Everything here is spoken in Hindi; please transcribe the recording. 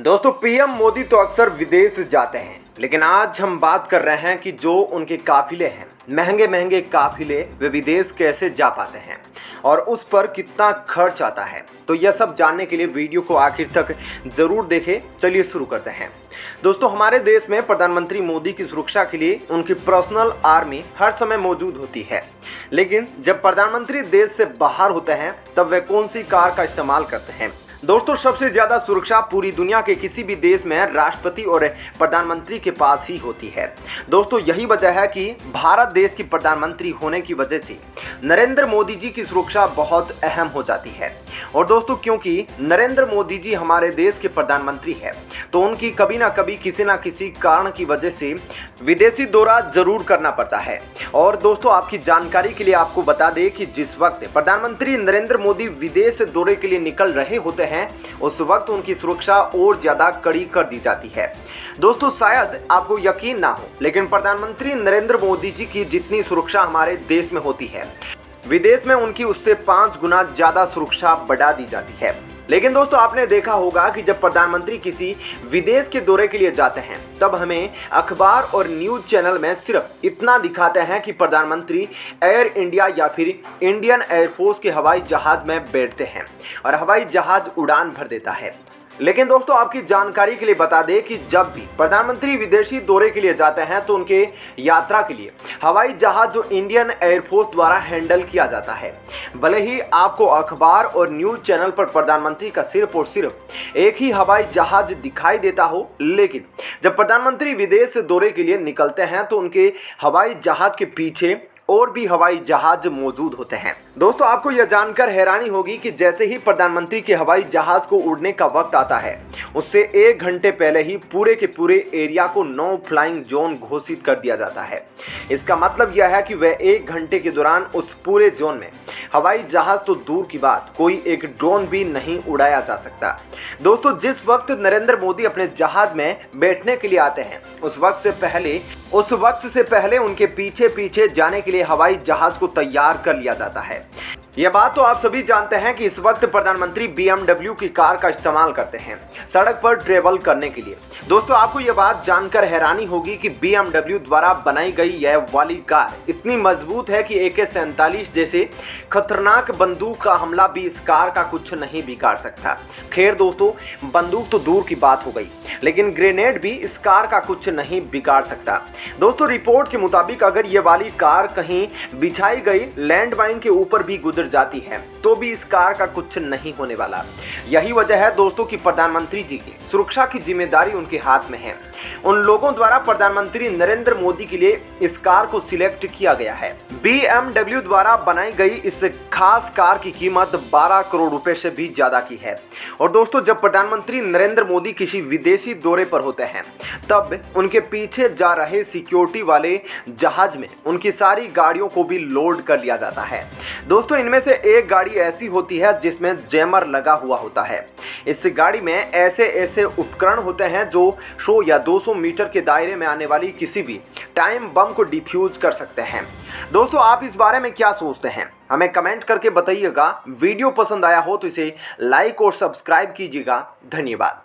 दोस्तों पीएम मोदी तो अक्सर विदेश जाते हैं, लेकिन आज हम बात कर रहे हैं कि जो उनके काफिले हैं, महंगे महंगे काफिले, वे विदेश कैसे जा पाते हैं और उस पर कितना खर्च आता है। तो यह सब जानने के लिए वीडियो को आखिर तक जरूर देखें। चलिए शुरू करते हैं। दोस्तों हमारे देश में प्रधानमंत्री मोदी की सुरक्षा के लिए उनकी पर्सनल आर्मी हर समय मौजूद होती है, लेकिन जब प्रधानमंत्री देश से बाहर होते हैं तब वे कौन सी कार का इस्तेमाल करते हैं। दोस्तों सबसे ज्यादा सुरक्षा पूरी दुनिया के किसी भी देश में राष्ट्रपति और प्रधानमंत्री के पास ही होती है। दोस्तों यही वजह है कि भारत देश की प्रधानमंत्री होने की वजह से नरेंद्र मोदी जी की सुरक्षा बहुत अहम हो जाती है। और दोस्तों क्योंकि नरेंद्र मोदी जी हमारे देश के प्रधानमंत्री है, तो उनकी कभी ना कभी किसी ना किसी कारण की वजह से विदेशी दौरा जरूर करना पड़ता है। और दोस्तों आपकी जानकारी के लिए आपको बता दें कि जिस वक्त प्रधानमंत्री नरेंद्र मोदी विदेश दौरे के लिए निकल रहे होते हैं, उस वक्त उनकी सुरक्षा और ज्यादा कड़ी कर दी जाती है। दोस्तों शायद आपको यकीन ना हो, लेकिन प्रधानमंत्री नरेंद्र मोदी जी की जितनी सुरक्षा हमारे देश में होती है, विदेश में उनकी उससे 5 गुना ज्यादा सुरक्षा बढ़ा दी जाती है। लेकिन दोस्तों आपने देखा होगा कि जब प्रधानमंत्री किसी विदेश के दौरे के लिए जाते हैं, तब हमें अखबार और न्यूज चैनल में सिर्फ इतना दिखाते हैं कि प्रधानमंत्री एयर इंडिया या फिर इंडियन एयरफोर्स के हवाई जहाज में बैठते हैं और हवाई जहाज उड़ान भर देता है। लेकिन दोस्तों आपकी जानकारी के लिए बता दें कि जब भी प्रधानमंत्री विदेशी दौरे के लिए जाते हैं तो उनके यात्रा के लिए हवाई जहाज जो इंडियन एयरफोर्स द्वारा हैंडल किया जाता है। भले ही आपको अखबार और न्यूज चैनल पर प्रधानमंत्री का सिर्फ और सिर्फ एक ही हवाई जहाज दिखाई देता हो, लेकिन जब प्रधानमंत्री विदेश दौरे के लिए निकलते हैं तो उनके हवाई जहाज के पीछे और भी हवाई जहाज मौजूद होते हैं। दोस्तों आपको यह जानकर हैरानी होगी कि जैसे ही प्रधानमंत्री के हवाई जहाज को उड़ने का वक्त आता है, उससे 1 घंटे पहले ही पूरे के पूरे एरिया को नो फ्लाइंग जोन घोषित कर दिया जाता है। इसका मतलब यह है कि वह 1 घंटे के दौरान उस पूरे जोन में हवाई जहाज तो दूर की बात, कोई एक ड्रोन भी नहीं उड़ाया जा सकता। दोस्तों जिस वक्त नरेंद्र मोदी अपने जहाज में बैठने के लिए आते हैं, उस वक्त से पहले उनके पीछे पीछे जाने के लिए हवाई जहाज को तैयार कर लिया जाता है। यह बात तो आप सभी जानते हैं कि इस वक्त प्रधानमंत्री BMW की कार का इस्तेमाल करते हैं सड़क पर ट्रेवल करने के लिए। दोस्तों आपको यह बात जानकर हैरानी होगी कि BMW द्वारा बनाई गई यह वाली कार इतनी मजबूत है कि AK-47 जैसे खतरनाक बंदूक का हमला भी इस कार का कुछ नहीं बिगाड़ सकता। खैर दोस्तों बंदूक तो दूर की बात हो गई, लेकिन ग्रेनेड भी इस कार का कुछ नहीं बिगाड़ सकता। दोस्तों रिपोर्ट के मुताबिक अगर ये वाली कार कहीं बिछाई गई लैंडमाइन के ऊपर भी गुजर जाती है तो भी इस कार का कुछ नहीं होने वाला। यही वजह है दोस्तों कि प्रधानमंत्री जी की सुरक्षा की जिम्मेदारी उनके हाथ में है। उन लोगों द्वारा प्रधानमंत्री नरेंद्र मोदी के लिए इस कार को सिलेक्ट किया गया है। BMW द्वारा बनाई गई इस खास कार की कीमत 12 करोड़ रुपए से भी ज्यादा की है। और दोस्तों जब प्रधानमंत्री नरेंद्र मोदी किसी विदेशी दौरे पर होते हैं, तब उनके पीछे जा रहे सिक्योरिटी वाले जहाज में उनकी सारी गाड़ियों को भी लोड कर लिया जाता है। दोस्तों इनमें से एक गाड़ी ऐसी होती है जिसमें जैमर लगा हुआ होता है। इस गाड़ी में ऐसे उपकरण होते हैं जो 100 या 200 मीटर के दायरे में आने वाली किसी भी टाइम बम को डिफ्यूज कर सकते हैं। दोस्तों आप इस बारे में क्या सोचते हैं, हमें कमेंट करके बताइएगा। वीडियो पसंद आया हो तो इसे लाइक और सब्सक्राइब कीजिएगा। धन्यवाद।